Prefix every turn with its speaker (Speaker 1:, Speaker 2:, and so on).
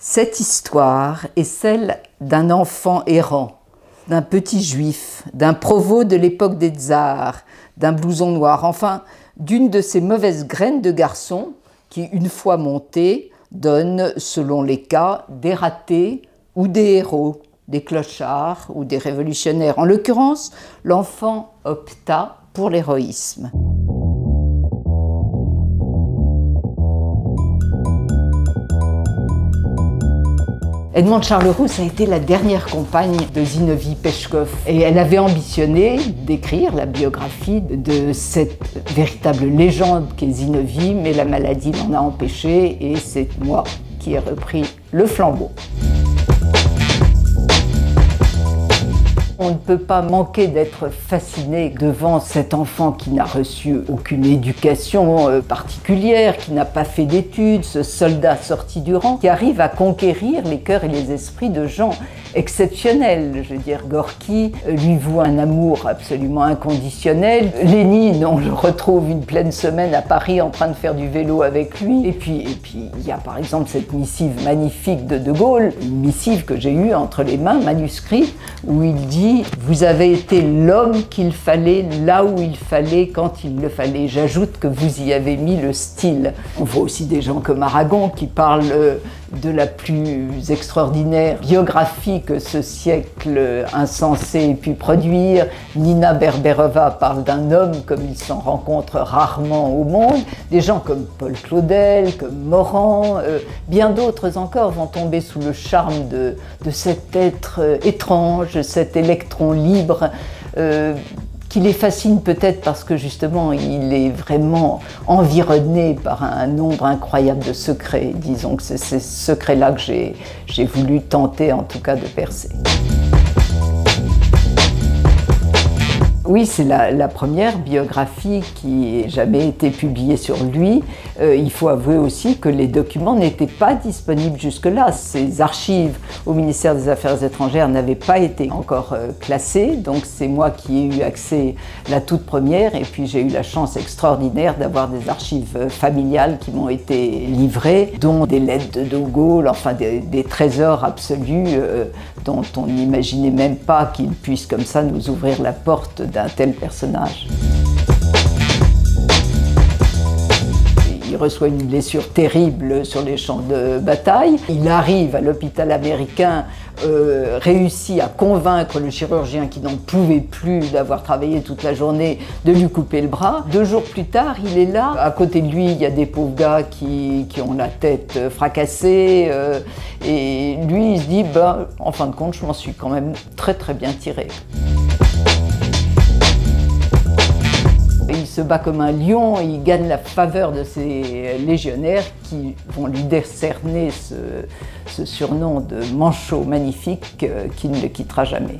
Speaker 1: Cette histoire est celle d'un enfant errant, d'un petit juif, d'un provost de l'époque des tsars, d'un blouson noir, enfin d'une de ces mauvaises graines de garçons qui, une fois montés, donnent, selon les cas, des ratés ou des héros, des clochards ou des révolutionnaires. En l'occurrence, l'enfant opta pour l'héroïsme. Edmond de Charleroux, ça a été la dernière compagne de Zinovy Peshkov et elle avait ambitionné d'écrire la biographie de cette véritable légende qu'est Zinovy, mais la maladie l'en a empêché et c'est moi qui ai repris le flambeau. On ne peut pas manquer d'être fasciné devant cet enfant qui n'a reçu aucune éducation particulière, qui n'a pas fait d'études, ce soldat sorti du rang, qui arrive à conquérir les cœurs et les esprits de gens exceptionnels. Je veux dire, Gorky lui voue un amour absolument inconditionnel. Lénine, on le retrouve une pleine semaine à Paris en train de faire du vélo avec lui. Et puis il y a par exemple cette missive magnifique de De Gaulle, une missive que j'ai eue entre les mains, manuscrite, où il dit « Vous avez été l'homme qu'il fallait, là où il fallait, quand il le fallait. J'ajoute que vous y avez mis le style. » On voit aussi des gens comme Aragon qui parlent de la plus extraordinaire biographie que ce siècle insensé ait pu produire. Nina Berberova parle d'un homme comme il s'en rencontre rarement au monde. Des gens comme Paul Claudel, comme Morand, bien d'autres encore vont tomber sous le charme de cet être étrange, cet électron libre, qui les fascine peut-être parce que justement il est vraiment environné par un nombre incroyable de secrets. Disons que c'est ces secrets-là que j'ai voulu tenter en tout cas de percer. Oui, c'est la première biographie qui ait jamais été publiée sur lui. Il faut avouer aussi que les documents n'étaient pas disponibles jusque-là. Ces archives au ministère des Affaires étrangères n'avaient pas été encore classées, donc c'est moi qui ai eu accès la toute première et puis j'ai eu la chance extraordinaire d'avoir des archives familiales qui m'ont été livrées, dont des lettres de De Gaulle, enfin des trésors absolus dont on n'imaginait même pas qu'ils puissent comme ça nous ouvrir la porte d'un tel personnage. Il reçoit une blessure terrible sur les champs de bataille. Il arrive à l'hôpital américain, réussit à convaincre le chirurgien qui n'en pouvait plus d'avoir travaillé toute la journée de lui couper le bras. 2 jours plus tard, il est là. À côté de lui, il y a des pauvres gars qui ont la tête fracassée. Et lui, il se dit, ben, en fin de compte, je m'en suis quand même très très bien tiré. Il se bat comme un lion, il gagne la faveur de ses légionnaires qui vont lui décerner ce surnom de manchot magnifique qui ne le quittera jamais.